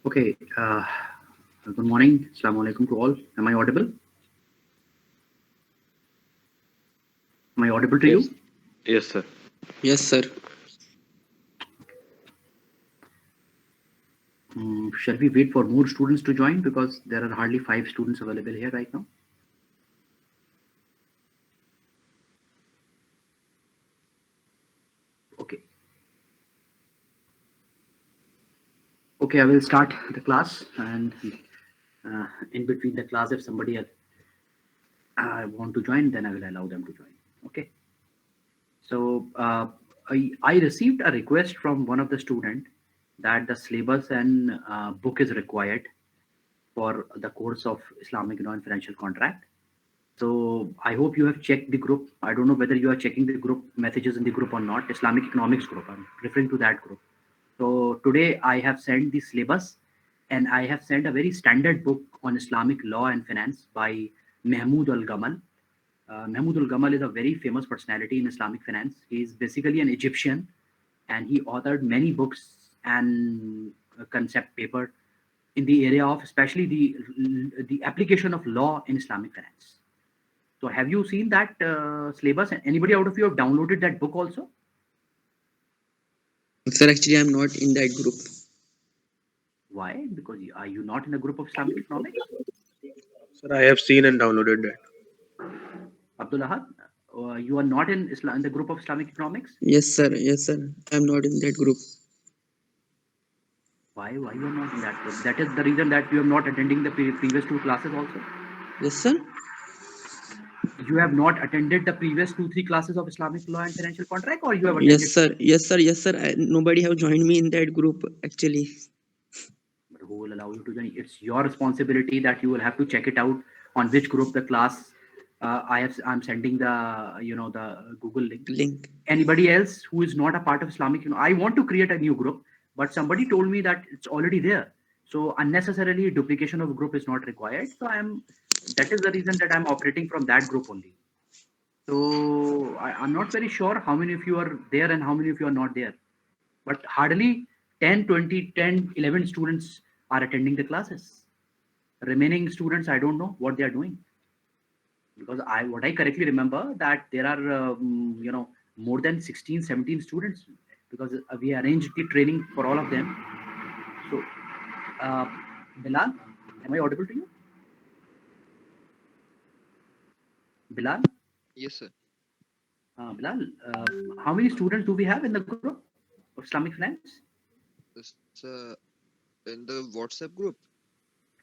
Okay. Good morning. Assalamu alaikum to all. Am I audible? Am I audible to Yes. you? Yes, sir. Yes, sir. Shall we wait for more students to join because there are hardly 5 students available here right now? Okay. Okay, I will start the class, and in between the class, if somebody else want to join, then I will allow them to join. Okay. So I received a request from one of the student that the syllabus and book is required for the course of Islamic non-financial contract. So I hope you have checked the group. I don't know whether you are checking the group messages in the group or not. Islamic economics group. I'm referring to that group. So today I have sent the syllabus, and I have sent a very standard book on Islamic law and finance by Mahmoud Al Gamal. Mahmoud Al Gamal is a very famous personality in Islamic finance. He is basically an Egyptian, and he authored many books and concept paper in the area of especially the application of law in Islamic finance. So have you seen that syllabus? Anybody out of you have downloaded that book also? Sir, actually, I'm not in that group. Why? Because are you not in the group of Islamic economics? Sir, I have seen and downloaded that. Abdul Ahad, you are not in the group of Islamic economics? Yes, sir. Yes, sir. I'm not in that group. Why? Why you are not in that group? That is the reason that you are not attending the previous 2 classes also. Yes, sir. You have not attended the previous 2 3 classes of Islamic law and financial contract, or you have Yes, attended. sir. Yes, sir. Yes, sir. Nobody have joined me in that group actually. But who will allow you to join? It's your responsibility that you will have to check it out on which group the class. I'm sending the Google link. Link. Anybody else who is not a part of Islamic, I want to create a new group, but somebody told me that it's already there. So unnecessarily duplication of group is not required. So that is the reason that I'm operating from that group only. So I'm not very sure how many of you are there and how many of you are not there. But hardly 10, 20, 10, 11 students are attending the classes. Remaining students, I don't know what they are doing. Because what I correctly remember that there are more than 16, 17 students, because we arranged the training for all of them. So uh, Bilal, am I audible to you? Bilal, Yes, sir. Bilal, how many students do we have in the group of Islamic finance? It's in the WhatsApp group.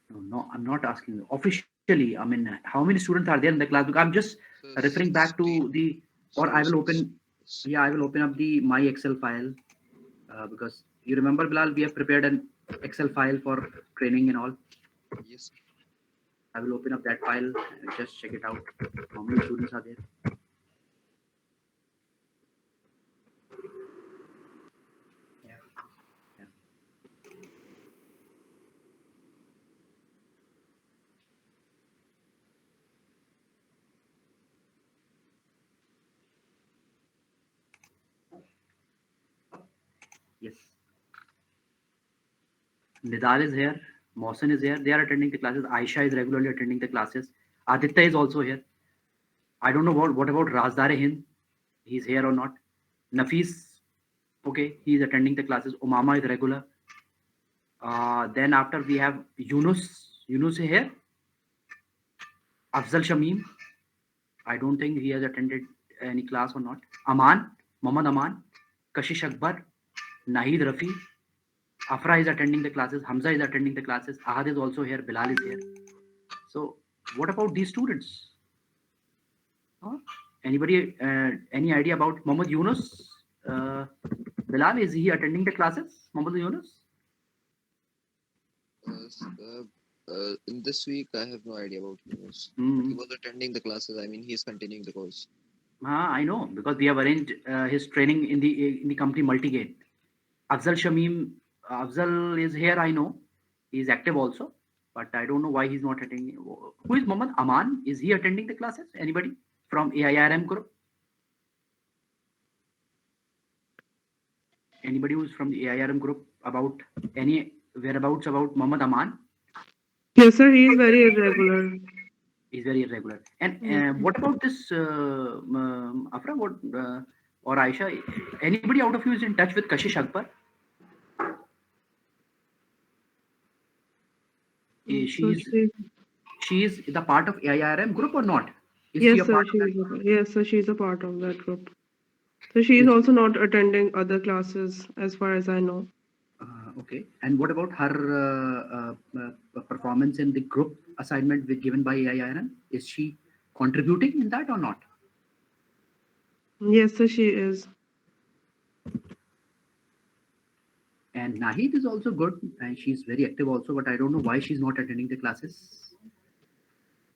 No, no, I'm not asking you. Officially. I mean, how many students are there in the class? Because I'm just So referring back 16. to the, or I So will open, yeah, I will open up the my Excel file, because you remember, Bilal, we have prepared an Excel file for training and all. yes, I will open up that file and just check it out. How many students are there? Yeah, yeah. Yes. Nidal is here. Mohsen is here. They are attending the classes. Aisha is regularly attending the classes. Aditya is also here. I don't know what about Razdare Hind. He's here or not. Nafis, okay, he is attending the classes. Umama is regular. Then after we have Yunus. Yunus is here. Afzal Shamim. I don't think he has attended any class or not. Aman, Mohammad Aman, Kashish Akbar, Nahid Rafi. Afra is attending the classes. Hamza is attending the classes. Ahad is also here. Bilal is here. So, what about these students? Huh? Anybody, any idea about Mohammad Yunus? Bilal, is he attending the classes? Mohammad Yunus? in this week I have no idea about Yunus, but he Hmm. was attending the classes. I mean, he's continuing the course. I know because we have arranged his training in the company Multigate. Afzal Shamim, Afzal is here. I know he is active also, but I don't know why he's not attending. Who is Mohammad Aman? Is he attending the classes? Anybody from AIRM group? Anybody who's from the AIRM group about any whereabouts about Muhammad Aman? Yes, sir. He is very irregular. He's very irregular. And Yes, sir. what about this Afra? What or Aisha? Anybody out of you is in touch with Kashish Akbar? So She's she, she's the part of AIRM group or not? Is she yes, a sir. part of She that? is. Yes, sir. She is a part of that group. So she is Is also not attending other classes, as far as I know. okay. And what about her performance in the group assignment given by AIRM? Is she contributing in that or not? Yes, sir. She is. And Nahid is also good and she's very active also, but I don't know why she's not attending the classes.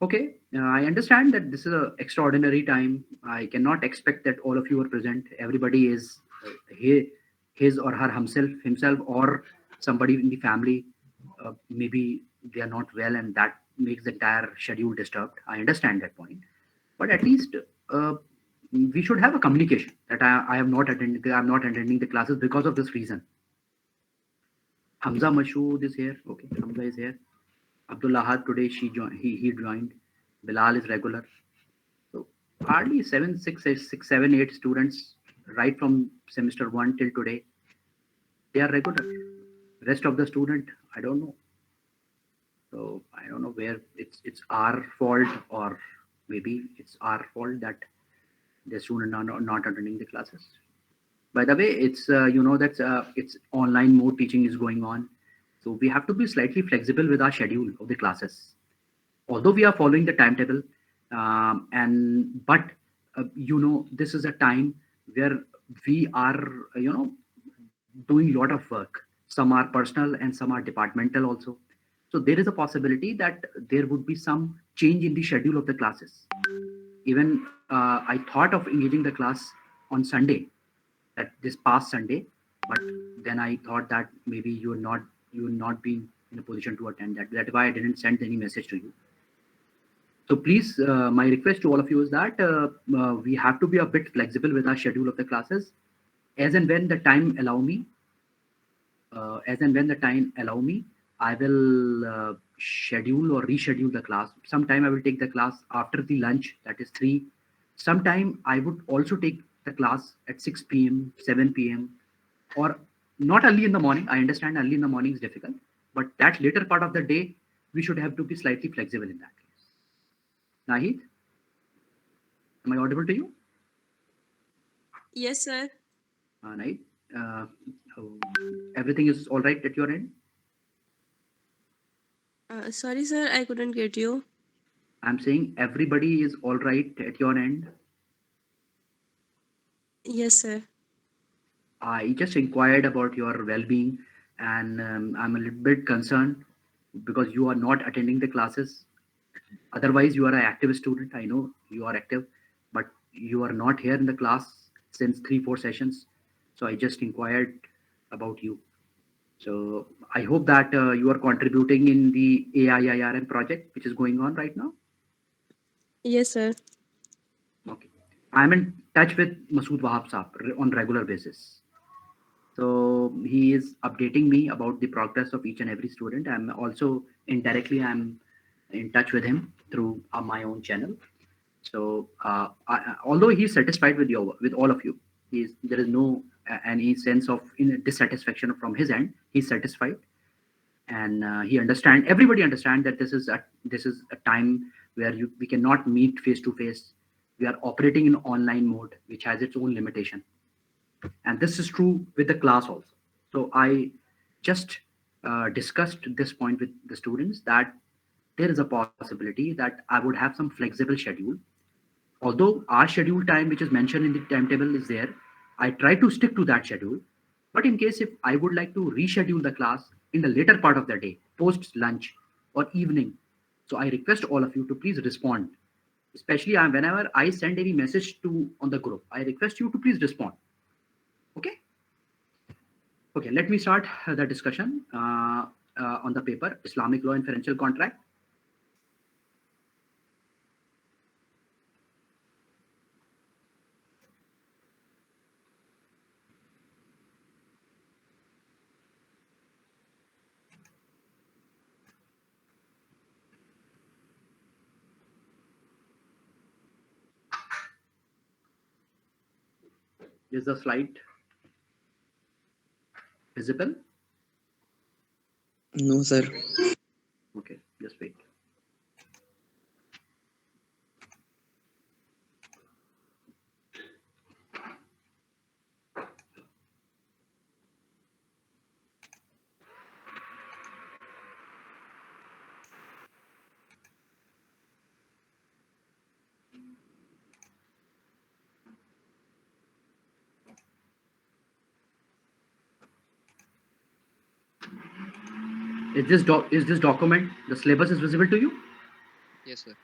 Okay, I understand that this is an extraordinary time. I cannot expect that all of you are present. Everybody is his or her himself, or somebody in the family. Maybe they are not well, and that makes the entire schedule disturbed. I understand that point, but at least uh, we should have a communication that I have not attended. I'm not attending the classes because of this reason. Hamza Mashood is here. Okay, Hamza is here. Abdullah Had today he joined. Bilal is regular. So hardly seven, six, 7, 8 students right from semester one till today. They are regular. Rest of the student, I don't know. So I don't know where it's our fault or maybe it's our fault that the student are not attending the classes. By the way, it's that it's online mode teaching is going on, so we have to be slightly flexible with our schedule of the classes. Although we are following the timetable, and but this is a time where we are doing a lot of work. Some are personal and some are departmental also. So there is a possibility that there would be some change in the schedule of the classes. Even I thought of engaging the class on Sunday, that this past Sunday, but then I thought that maybe you will not be in a position to attend that. That's why I didn't send any message to you. So please, my request to all of you is that we have to be a bit flexible with our schedule of the classes, as and when the time allow me. As and when the time allow me, I will schedule or reschedule the class. Sometime I will take the class after the lunch, that is 3. Sometime I would also take the class at 6 p.m., 7 p.m., or not early in the morning. I understand early in the morning is difficult, but that later part of the day, we should have to be slightly flexible in that case. Nahid, am I audible to you? Yes, sir. Nahid, uh, oh, everything is all right at your end? Sorry, sir, I couldn't get you. I'm saying everybody is all right at your end. Yes, sir. I just inquired about your well-being, and I'm a little bit concerned because you are not attending the classes. Otherwise, you are an active student. I know you are active, but you are not here in the class since 3, 4 sessions. So I just inquired about you. So I hope that you are contributing in the AIIRM project, which is going on right now. Yes, sir. Okay. I'm in touch with Masood Wahab Saab on regular basis. So he is updating me about the progress of each and every student. I'm also I'm in touch with him through my own channel. So although he's satisfied with all of you, there is no any sense of dissatisfaction from his end. He's satisfied, and he understand. Everybody understand that this is a time where we cannot meet face to face. We are operating in online mode, which has its own limitation, and this is true with the class also. So I just discussed this point with the students that there is a possibility that I would have some flexible schedule. Although our schedule time, which is mentioned in the timetable, is there, I try to stick to that schedule. But in case if I would like to reschedule the class in the later part of the day, post lunch or evening, so I request all of you to please respond. Especially whenever I send any message to on the group, I request you to please respond. Okay. Okay, let me start the discussion on the paper Islamic Law and Financial Contract. Is the slide visible? No, sir. Okay, just wait. Is this document, the syllabus is visible to you? Yes, sir.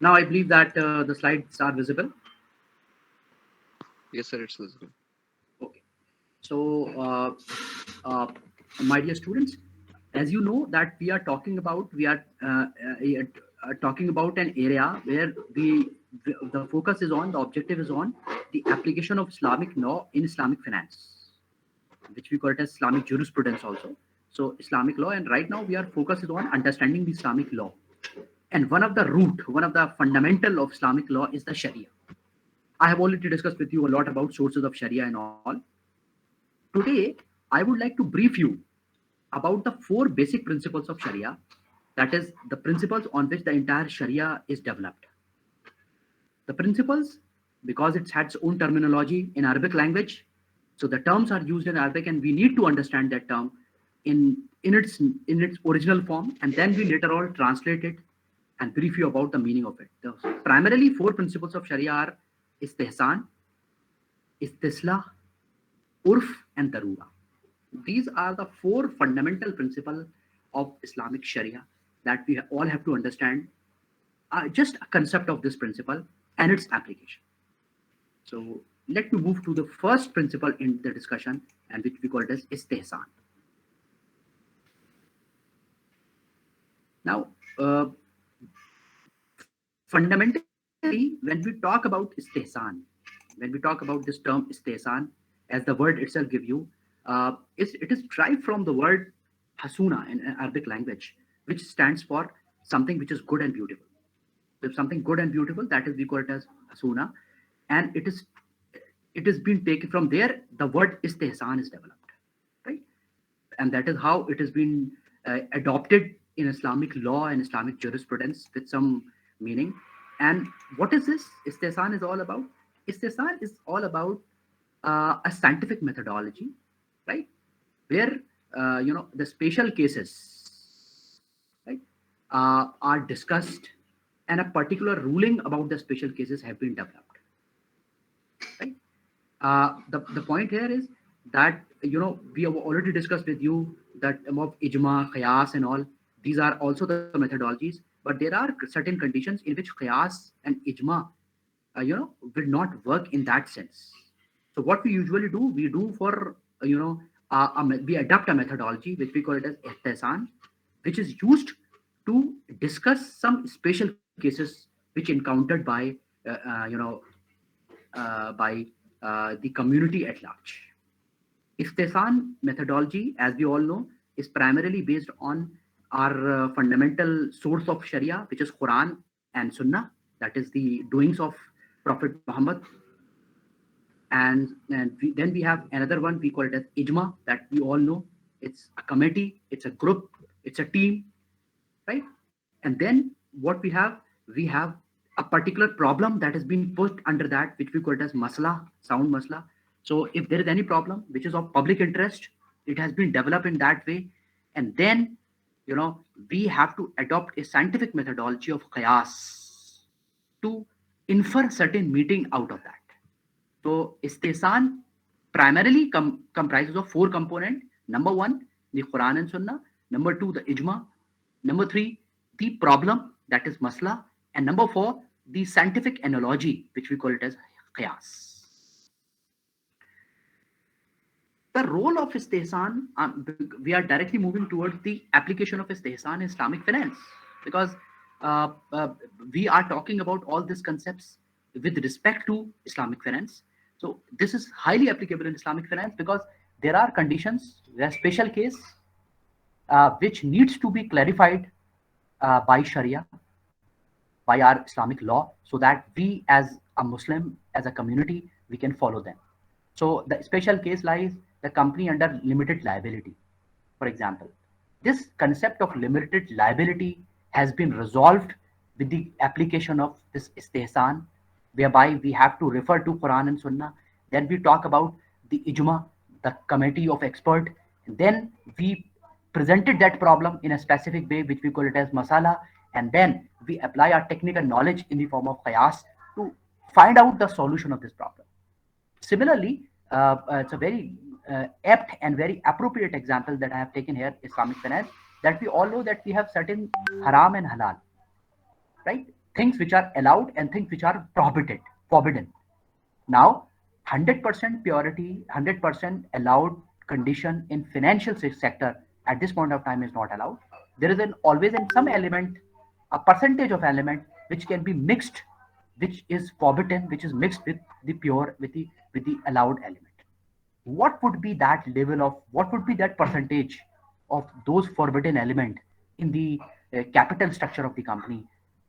Now I believe that the slides are visible. Yes, sir. It's visible. Okay. So, uh, my dear students, as you know that we are talking about an area where the focus is on, the objective is on the application of Islamic law in Islamic finance, which we call it as Islamic jurisprudence also. So Islamic law, and right now we are focused on understanding the Islamic law. And one of the fundamental of Islamic law is the Sharia. I have already discussed with you a lot about sources of Sharia and all. Today, I would like to brief you about the four basic principles of Sharia, that is, the principles on which the entire Sharia is developed. The principles, because it has its own terminology in Arabic language, so the terms are used in Arabic, and we need to understand that term in its original form, and then we later on translate it and brief you about the meaning of it. The primarily four principles of Sharia are istihsan, istislah, urf, and darura. These are the four fundamental principles of Islamic Sharia that we all have to understand. Just a concept of this principle and its application. So let me move to the first principle in the discussion, and which we call it as istihsan. Now, fundamentally, when we talk about istihsan, when we talk about this term istihsan, as the word itself give you, it is derived from the word hasuna in Arabic language, which stands for something which is good and beautiful. So if something good and beautiful, that is we call it as hasuna, and it is being taken from there. The word istihsan is developed, right? And that is how it has been adopted in Islamic law and Islamic jurisprudence with some meaning. And what is this? Istihsan is all about. Istihsan is all about a scientific methodology, right? Where the special cases, right, are discussed, and a particular ruling about the special cases have been developed, right? The point here is that we have already discussed with you that about ijma, qiyas, and all. These are also the methodologies, but there are certain conditions in which qiyas and ijma, will not work in that sense. So what we usually do, we do for we adopt a methodology which we call it as ihtisan, which is used to discuss some special cases which encountered uh, uh, you know by the community at large. Istihsan methodology, as we all know, is primarily based on our fundamental source of Sharia, which is Quran and Sunnah. That is the doings of Prophet Muhammad. And then we have another one, we call it as Ijma, that we all know. It's a committee, it's a group, it's a team, right? And then what we have a particular problem that has been put under that, which we call it as masla, sound masla. So if there is any problem which is of public interest, it has been developed in that way. And then, we have to adopt a scientific methodology of qiyas to infer certain meaning out of that. So istihsan primarily comprises of four components. Number one, the Quran and Sunnah. Number two, the ijma. Number three, the problem, that is masla. And number four, the scientific analogy, which we call it as qiyas. The role of istihsan, we are directly moving towards the application of istihsan in Islamic finance, because uh, uh, we are talking about all these concepts with respect to Islamic finance. So this is highly applicable in Islamic finance because there are conditions, there are special case which needs to be clarified by Sharia, by our Islamic law, so that we as a Muslim, as a community, we can follow them. So the special case lies the company under limited liability, for example. This concept of limited liability has been resolved with the application of this istihsan, whereby we have to refer to Quran and Sunnah. Then we talk about the ijma, the committee of expert. And then we presented that problem in a specific way, which we call it as masala. And then we apply our technical knowledge in the form of qiyas to find out the solution of this problem. Similarly, it's a very apt and very appropriate example that I have taken here, Islamic finance, that we all know that we have certain haram and halal, right? Things which are allowed and things which are forbidden. Now, 100% purity, 100% allowed condition in financial sector at this point of time is not allowed. There is always in some element, a percentage of element which can be mixed, which is forbidden, which is mixed with the pure, with the allowed element. What would be that level of, what would be that percentage of those forbidden element in the capital structure of the company?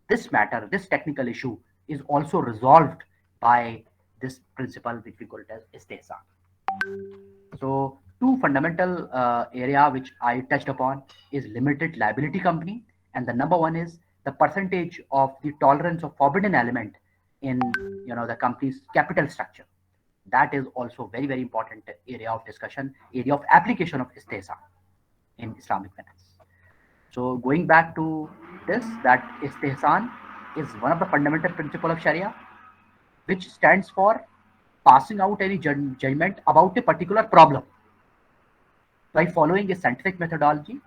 This matter, this technical issue is also resolved by this principle which we call it as istihsan. So two fundamental area which I touched upon is limited liability company, and the number one is the percentage of the tolerance of forbidden element in the company's capital structure. That is also very, very important area of discussion, area of application of istihsan in Islamic finance. So going back to this, that istihsan is one of the fundamental principle of Sharia, which stands for passing out any judgment about a particular problem by following a scientific methodology,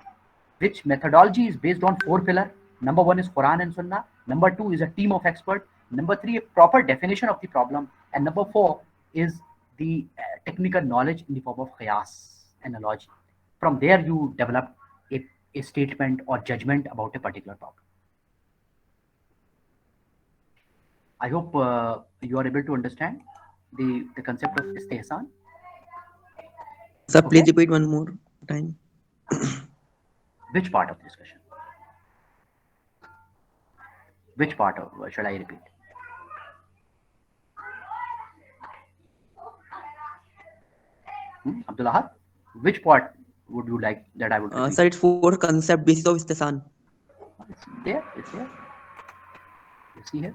which methodology is based on four pillars. Number one is Quran and Sunnah. Number two is a team of experts. Number three, a proper definition of the problem. And number four is the technical knowledge in the form of qiyas, analogy. From there, you develop a statement or judgment about a particular problem. I hope you are able to understand the concept of istihsan. Sir, please repeat one more time. Which part of the discussion? Which part of, shall I repeat? Abdullah, which part would you like that I would repeat? Sir, it's four concept basis of istihsan. It's there. You see here.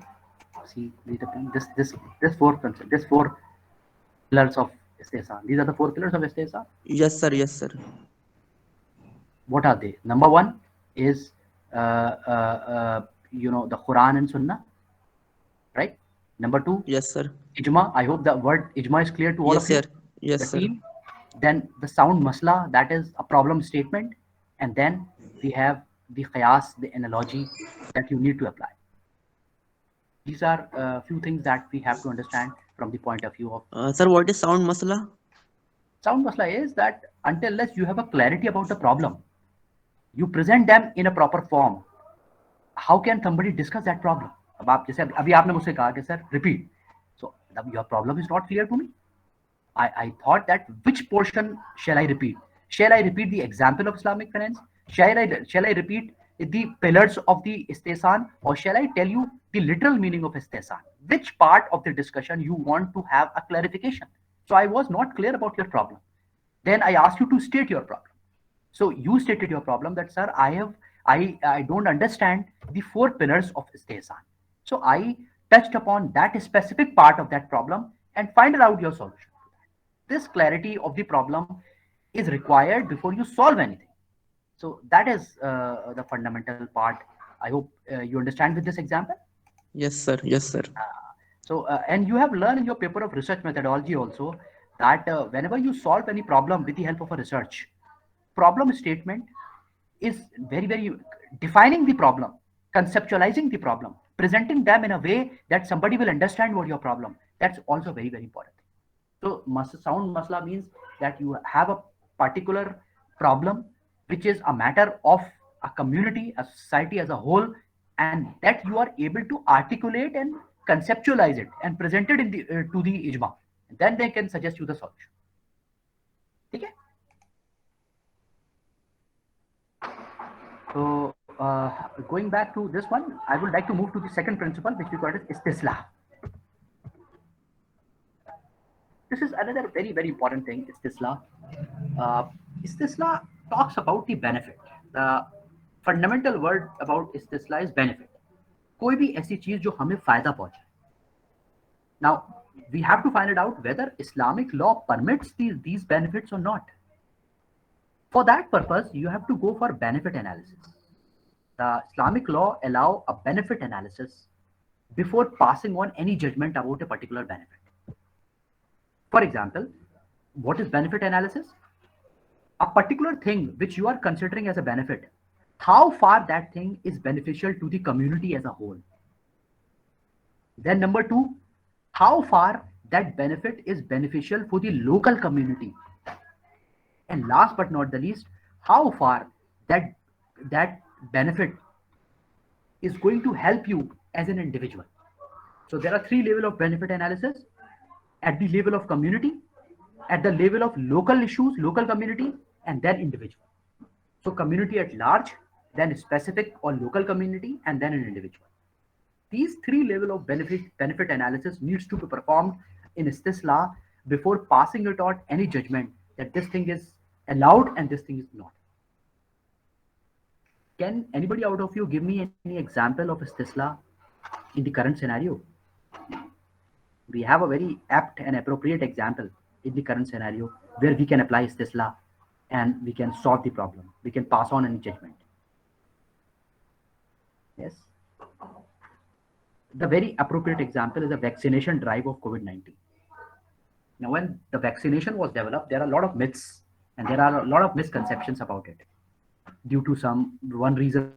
See this four concept, this four pillars of istihsan. These are the four pillars of istihsan. Yes, sir. Yes, sir. What are they? Number one is the Quran and Sunnah, right? Number two, Yes, sir. ijma. I hope the word ijma is clear to all Yes, of you. sir. Yes, The sir. team. Then the sound masla, that is a problem statement, and then we have the qiyas, the analogy that you need to apply. These are a few things that we have to understand from the point of view of Sir, what is sound masala? sound masla is that until unless you have a clarity about the problem, you present them in a proper form. How can somebody discuss that problem? अब आप जैसे अभी आपने मुझसे कहा कि sir repeat. So your problem is not clear to me. I thought that which portion shall I repeat? Shall I repeat the example of Islamic finance? Shall I repeat the pillars of the istihsan, or shall I tell you the literal meaning of istihsan? Which part of the discussion you want to have a clarification? So I was not clear about your problem. Then I asked you to state your problem. So you stated your problem that, sir, I don't understand the four pillars of istihsan. So I touched upon that specific part of that problem and find out your solution. This clarity of the problem is required before you solve anything. So that is the fundamental part. I hope you understand with this example. Yes, sir. Yes, sir. And you have learned in your paper of research methodology also that whenever you solve any problem with the help of a research, problem statement is very, very defining the problem, conceptualizing the problem, presenting them in a way that somebody will understand what your problem. That's also very, very important. So sound masla means that you have a particular problem which is a matter of a community, a society as a whole, and that you are able to articulate and conceptualize it, and present it in the to the ijma. Then they can suggest you the solution. Okay? So going back to this one, I would like to move to the second principle, which we call it istislah. This is another very important thing. Istislah. Uh, istislah talks about the benefit. The fundamental word about istislah is benefit. कोई भी ऐसी चीज जो हमें फायदा पहुंचे. Now we have to find it out whether Islamic law permits these benefits or not. For that purpose, you have to go for benefit analysis. The Islamic law allow a benefit analysis before passing on any judgment about a particular benefit. For example, what is benefit analysis? A particular thing which you are considering as a benefit, how far that thing is beneficial to the community as a whole. Then number two, how far that benefit is beneficial for the local community. And last but not the least, how far that benefit is going to help you as an individual. So there are three levels of benefit analysis: at the level of community, at the level of local issues, local community, and then individual. So community at large, then specific or local community, and then an individual. These three levels of benefit analysis needs to be performed in istislah before passing it on any judgment that this thing is allowed and this thing is not. Can anybody out of you give me any example of istislah in the current scenario? We have a very apt and appropriate example in the current scenario where we can apply istislah and we can solve the problem. We can pass on any judgment. Yes. The very appropriate example is the vaccination drive of COVID-19. Now, when the vaccination was developed, there are a lot of myths and there are a lot of misconceptions about it due to one reason.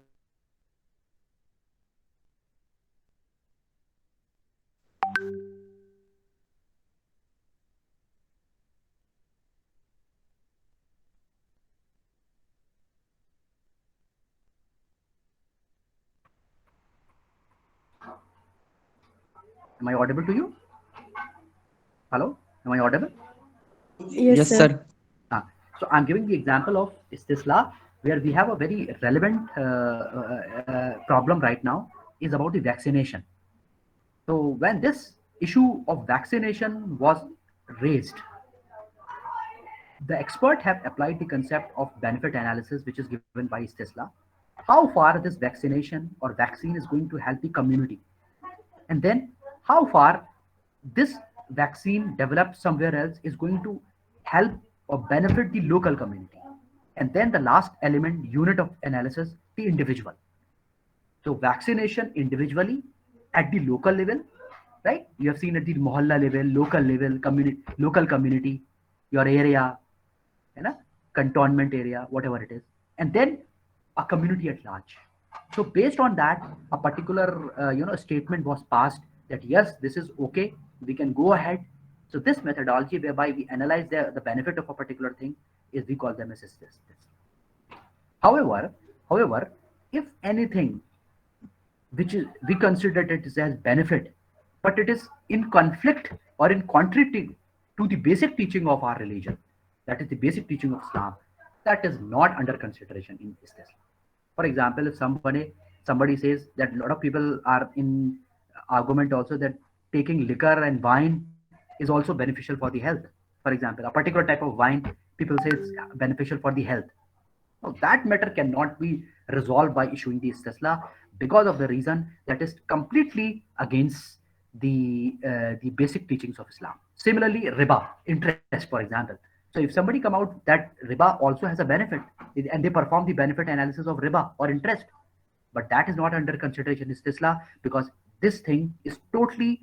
Am I audible to you? Hello? Am I audible? Yes, sir. So I'm giving the example of istislah where we have a very relevant problem right now is about the vaccination. So when this issue of vaccination was raised, the expert have applied the concept of benefit analysis, which is given by istislah. How far this vaccination or vaccine is going to help the community, and then how far this vaccine developed somewhere else is going to help or benefit the local community. And then the last element, unit of analysis, the individual. So vaccination individually at the local level, right? You have seen at the mohalla level, local community, your area, cantonment area, whatever it is, and then a community at large. So based on that, a particular statement was passed that yes, this is okay, we can go ahead. So this methodology whereby we analyze the benefit of a particular thing is we call them as this. However, if anything which is we consider it as benefit, but it is in conflict or in contrary to the basic teaching of our religion, that is the basic teaching of Islam, that is not under consideration in Islam. For example, if somebody says that a lot of people are in argument also that taking liquor and wine is also beneficial for the health. For example, a particular type of wine, people say it's beneficial for the health. Now, that matter cannot be resolved by issuing the istislah because of the reason that is completely against the basic teachings of Islam. Similarly, riba, interest, for example. So if somebody come out that riba also has a benefit and they perform the benefit analysis of riba or interest, but that is not under consideration in istislah because this thing is totally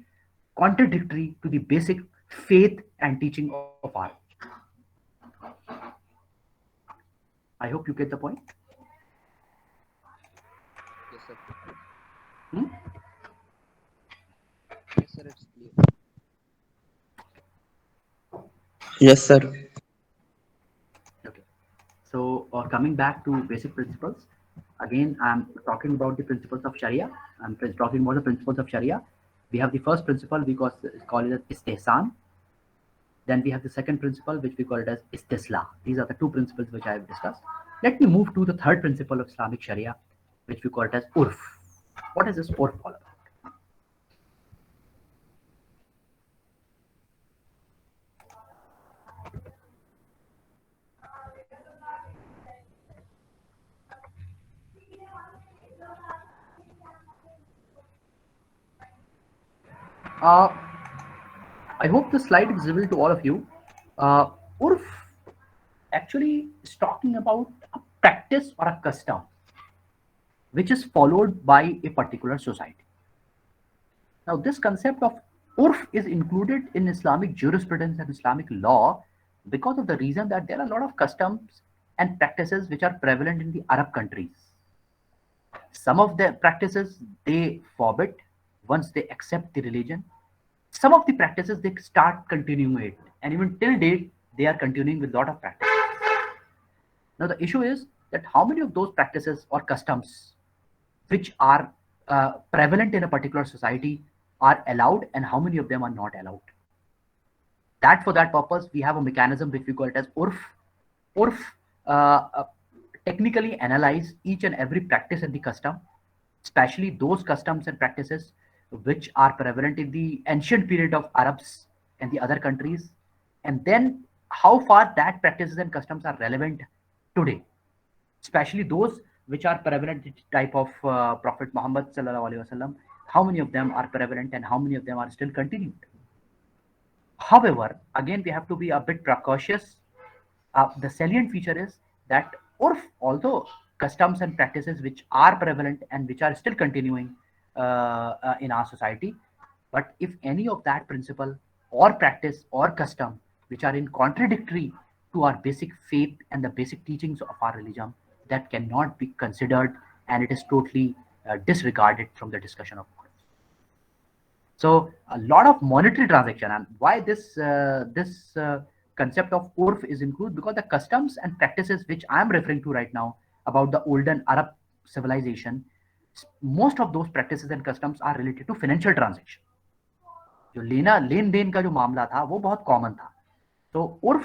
contradictory to the basic faith and teaching of our. I hope you get the point. Yes, sir. Hmm? Yes, sir, it's clear. Yes, sir. Okay. So coming back to basic principles, again, I'm talking about the principles of Sharia. I'm talking about the principles of Sharia, We have the first principle, we call it as istihsan. Then we have the second principle, which we call it as istisla. These are the two principles which I have discussed. Let me move to the third principle of Islamic Sharia, which we call it as urf. What is this urf all about? I hope the slide is visible to all of you. Urf actually is talking about a practice or a custom which is followed by a particular society. Now, this concept of urf is included in Islamic jurisprudence and Islamic law because of the reason that there are a lot of customs and practices which are prevalent in the Arab countries. Some of the practices they forbid once they accept the religion. Some of the practices they start continuing it, and even till date they are continuing with a lot of practices. Now the issue is that how many of those practices or customs which are prevalent in a particular society are allowed and how many of them are not allowed. That for that purpose we have a mechanism which we call it as urf. Urf technically analyze each and every practice and the custom, especially those customs and practices which are prevalent in the ancient period of Arabs and the other countries, and then how far that practices and customs are relevant today, especially those which are prevalent in the type of Prophet Muhammad sallallahu alaihi wasallam. How many of them are prevalent and how many of them are still continued? However, again we have to be a bit precautious. The salient feature is that urf, although customs and practices which are prevalent and which are still continuing in our society, but if any of that principle or practice or custom which are in contradictory to our basic faith and the basic teachings of our religion, that cannot be considered and it is totally disregarded from the discussion of urf. So a lot of monetary transaction, and why this concept of urf is included, because the customs and practices which I am referring to right now about the olden Arab civilization, most of those practices and customs are related to financial transaction. जो लेन then का जो मामला था वो बहुत common था. So urf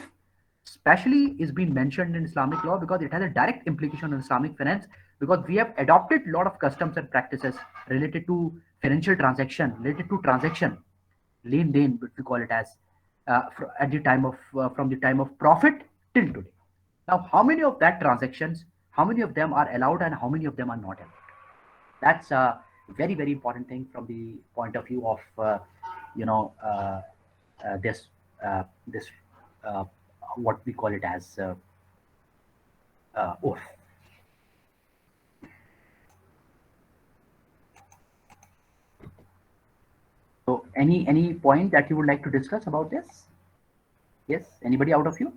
especially is being mentioned in Islamic law because it has a direct implication on Islamic finance, because we have adopted a lot of customs and practices related to financial transaction, related to transaction, lean den, which we call it as at the time of from the time of Prophet till today. Now, how many of that transactions, how many of them are allowed and how many of them are not allowed? That's a very, very important thing from the point of view of this what we call it as urf. So any point that you would like to discuss about this? Yes, anybody out of you?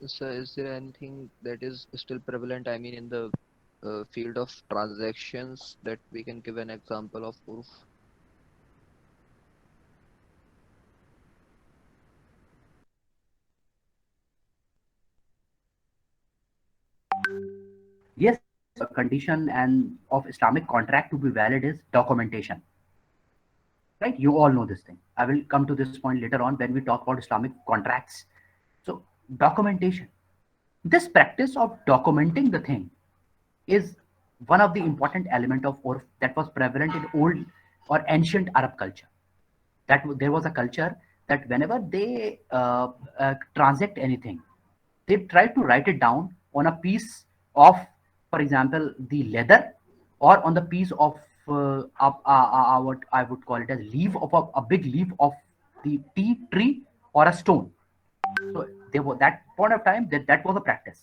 So is there anything that is still prevalent, I mean, in the field of transactions, that we can give an example of urf? Yes, a condition and of Islamic contract to be valid is documentation. Right? You all know this thing. I will come to this point later on when we talk about Islamic contracts. So documentation. This practice of documenting the thing is one of the important element of urf that was prevalent in old or ancient Arab culture. That there was a culture that whenever they transact anything, they try to write it down on a piece of, for example, the leather, or on the piece of what I would call it as leaf of a big leaf of the tea tree or a stone. So they were that point of time that was a practice.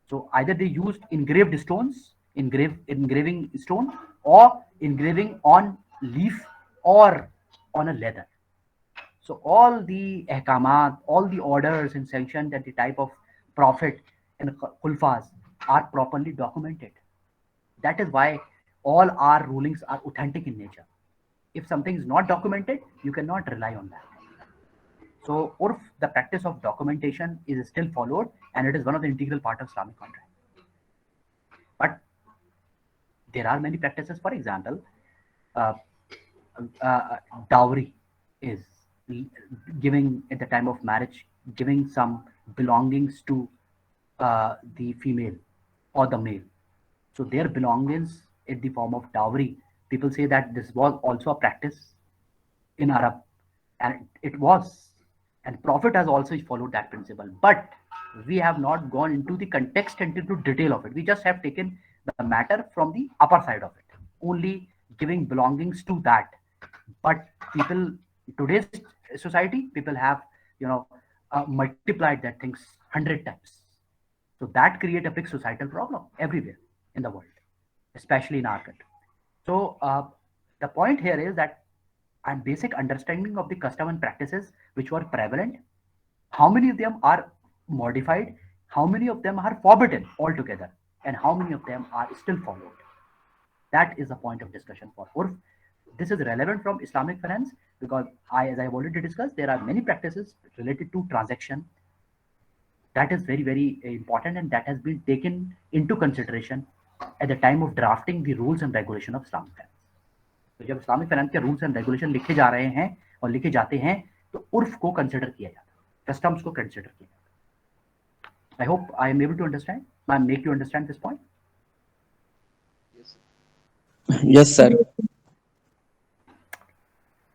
So either they used engraved stones, engraving stone, or engraving on leaf or on a leather. So all the ahkamat, all the orders and sanctions and the type of prophet and khulfas are properly documented. That is why all our rulings are authentic in nature. If something is not documented, you cannot rely on that. So urf, the practice of documentation, is still followed and it is one of the integral part of Islamic contract. But there are many practices. For example, uh, dowry is giving at the time of marriage, giving some belongings to the female or the male. So their belongings in the form of dowry. People say that this was also a practice in Arab, and it was. And Prophet has also followed that principle. But we have not gone into the context and into detail of it. We just have taken the matter from the upper side of it, only giving belongings to that. But people, today's society, people have, multiplied that things 100 times. So that create a big societal problem everywhere in the world, especially in our country. So the point here is that and basic understanding of the custom and practices which were prevalent, how many of them are modified, how many of them are forbidden altogether, and how many of them are still followed. That is the point of discussion for URF. This is relevant from Islamic finance because as I've already discussed, there are many practices related to transaction that is very, very important and that has been taken into consideration at the time of drafting the rules and regulation of Islamic finance. तो जब Islamic finance के rules and regulation लिखे जा रहे हैं और लिखे जाते हैं तो उर्फ को कंसिडर किया जाता है, कस्टम्स को कंसिडर किया जाता है. I hope I am able to understand, I make you understand this point. Yes, sir.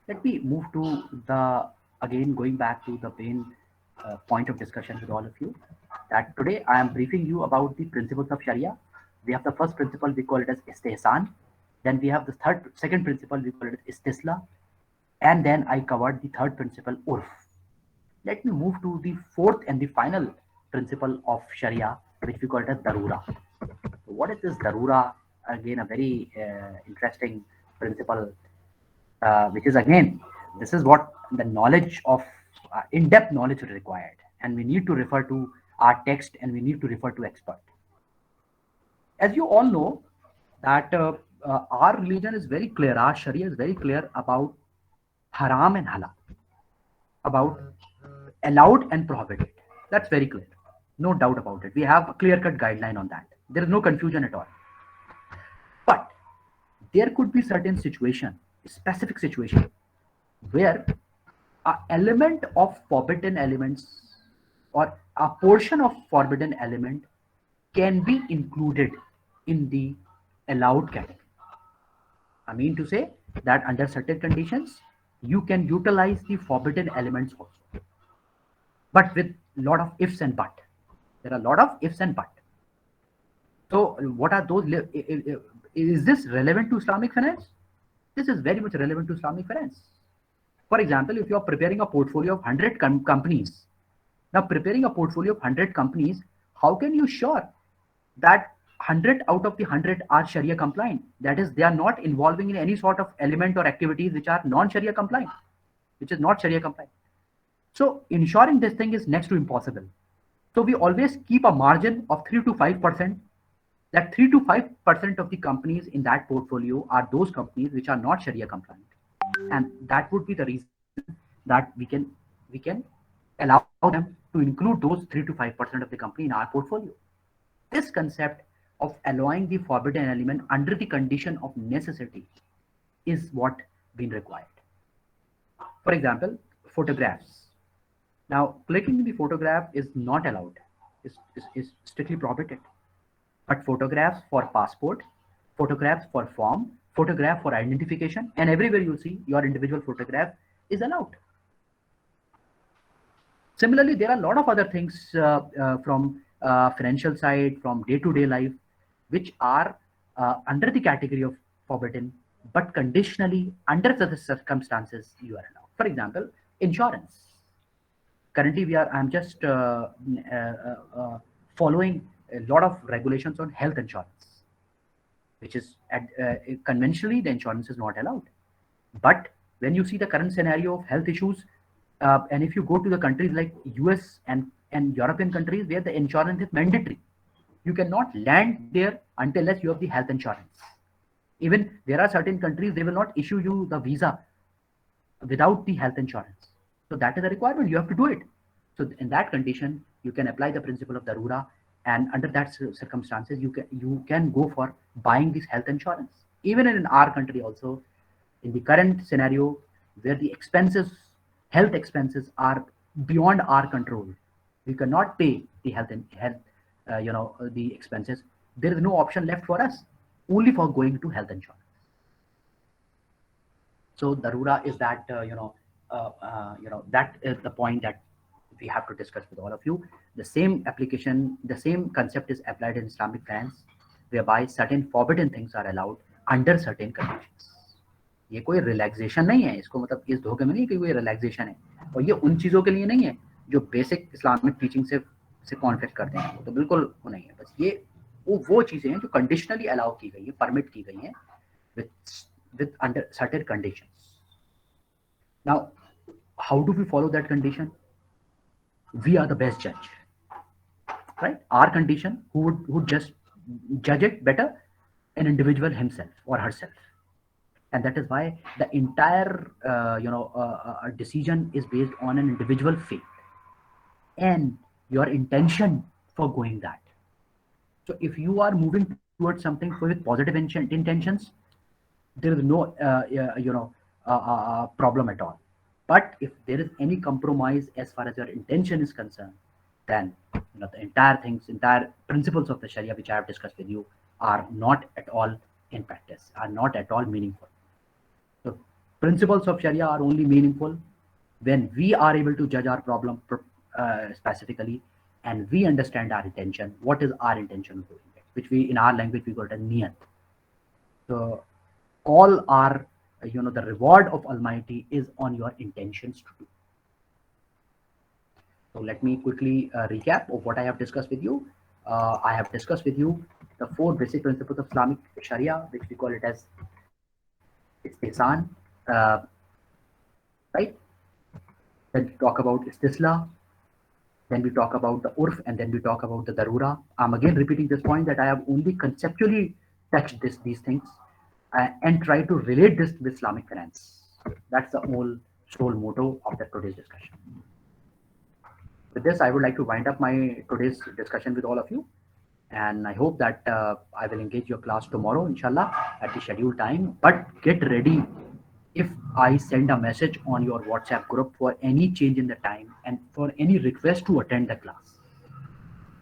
Let me move to the again going back to the main point of discussion with all of you, that today I am briefing you about the principles of Sharia. We have the first principle, we call it as istihsan. Then we have the second principle, we call it as istisla. And then I covered the third principle, urf. Let me move to the fourth and the final principle of Sharia, which we call it as darura. So what is this darura? Again, a very interesting principle, which is again, this is what the knowledge of in-depth knowledge is required. And we need to refer to our text and we need to refer to expert. As you all know, that our religion is very clear, our Sharia is very clear about haram and halal, about allowed and prohibited. That's very clear, no doubt about it. We have a clear-cut guideline on that. There is no confusion at all. But there could be certain situation, specific situation, where an element of forbidden elements or a portion of forbidden element can be included in the allowed category. I mean to say that under certain conditions, you can utilize the forbidden elements also. But with a lot of ifs and but. There are a lot of ifs and but. So what are those? Is this relevant to Islamic finance? This is very much relevant to Islamic finance. For example, if you are preparing a portfolio of 100 companies, now preparing a portfolio of 100 companies, how can you sure that 100 out of the 100 are Sharia compliant? That is, they are not involving in any sort of element or activities which are non-Sharia compliant, which is not Sharia compliant. So ensuring this thing is next to impossible. So we always keep a margin of 3 to 5%. That 3 to 5% of the companies in that portfolio are those companies which are not Sharia compliant. And that would be the reason that we can allow them to include those 3 to 5% of the company in our portfolio. This concept of allowing the forbidden element under the condition of necessity is what been required. For example, photographs. Now, clicking the photograph is not allowed, is strictly prohibited. But photographs for passport, photographs for form, photograph for identification, and everywhere you see your individual photograph is allowed. Similarly, there are a lot of other things from financial side, from day-to-day life, which are under the category of forbidden, but conditionally under the circumstances you are allowed. For example, insurance. Currently, I'm just following a lot of regulations on health insurance, which is conventionally the insurance is not allowed. But when you see the current scenario of health issues, and if you go to the countries like US and European countries where the insurance is mandatory, you cannot land there unless you have the health insurance. Even there are certain countries, they will not issue you the visa without the health insurance. So that is a requirement, you have to do it. So in that condition, you can apply the principle of darura, and under that circumstances, you can go for buying this health insurance. Even in our country also, In the current scenario, where the expenses, health expenses, are beyond our control, we cannot pay the the expenses. There is no option left for us, only for going to health insurance. So darura is that that is the point that we have to discuss with all of you. The same application, the same concept is applied in Islamic finance, whereby certain forbidden things are allowed under certain conditions. ये कोई relaxation नहीं है, इसको मतलब इस धोखे में नहीं कि कोई रिलैक्सेशन है, और ये उन चीज़ों के लिए नहीं है जो बेसिक इस्लामिक टीचिंग से कॉन्फ्लिक्ट करते हैं, वो तो बिल्कुल वो नहीं है। बस ये वो चीज़ें हैं जो कंडीशनली अलाउ की गई है, परमिट की गई हैं with under certain conditions. Now, how do we follow that condition? We are the best judge, right? Our condition, who would just judge it better? An individual himself or herself. And that is why the entire decision is based on an individual faith and your intention for going that. So if you are moving towards something with positive intentions, there is no problem at all. But if there is any compromise as far as your intention is concerned, then the entire principles of the Sharia which I have discussed with you are not at all in practice, are not at all meaningful. So principles of Sharia are only meaningful when we are able to judge our problem specifically, and we understand our intention. What is our intention of doing it? Which we, in our language, we call it a niyat. So all our, the reward of Almighty is on your intentions to do. So let me quickly recap of what I have discussed with you. I have discussed with you the 4 basic principles of Islamic Sharia, which we call it as istihsan, right? Then we talk about istisla, then we talk about the urf, and then we talk about the darura. I'm again repeating this point that I have only conceptually touched these things and try to relate this with Islamic finance. That's the whole sole motto of today's discussion. With this, I would like to wind up my today's discussion with all of you, and I hope that I will engage your class tomorrow, inshallah, at the scheduled time. But get ready if I send a message on your WhatsApp group for any change in the time and for any request to attend the class.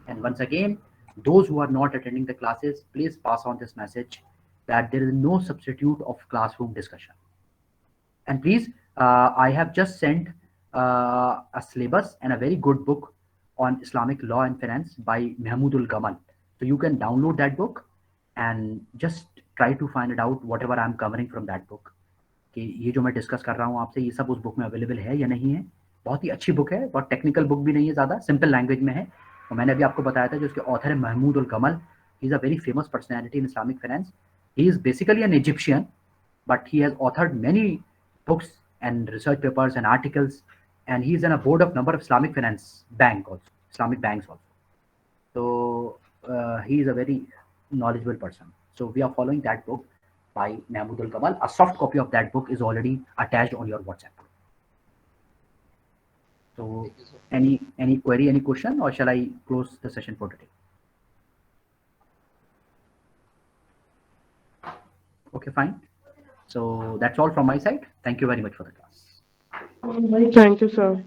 And once again, those who are not attending the classes, please pass on this message that there is no substitute of classroom discussion. And please, I have just sent a syllabus and a very good book on Islamic law and finance by Mahmoodul Gamal. So you can download that book and just try to find it out whatever I'm covering from that book. कि ये जो मैं discuss कर रहा हूँ आपसे, ये सब उस बुक में अवेलेबल है या नहीं है। बहुत ही अच्छी बुक है, बहुत टेक्निकल बुक भी नहीं है, ज़्यादा सिंपल लैंग्वेज में है। और मैंने अभी आपको बताया था जो उसके ऑथर है Mahmoud el Gamal, he is a very famous personality in Islamic finance. He is basically an Egyptian, but he has authored many books and research papers and articles, and he is on a board of number of Islamic finance bank also, Islamic banks also. So he is a very knowledgeable person. So we are following that book by Mahmood Al Kamal. A soft copy of that book is already attached on your WhatsApp group. So any query, any question, or shall I close the session for today? Okay, fine. So that's all from my side. Thank you very much for the class. Thank you, sir.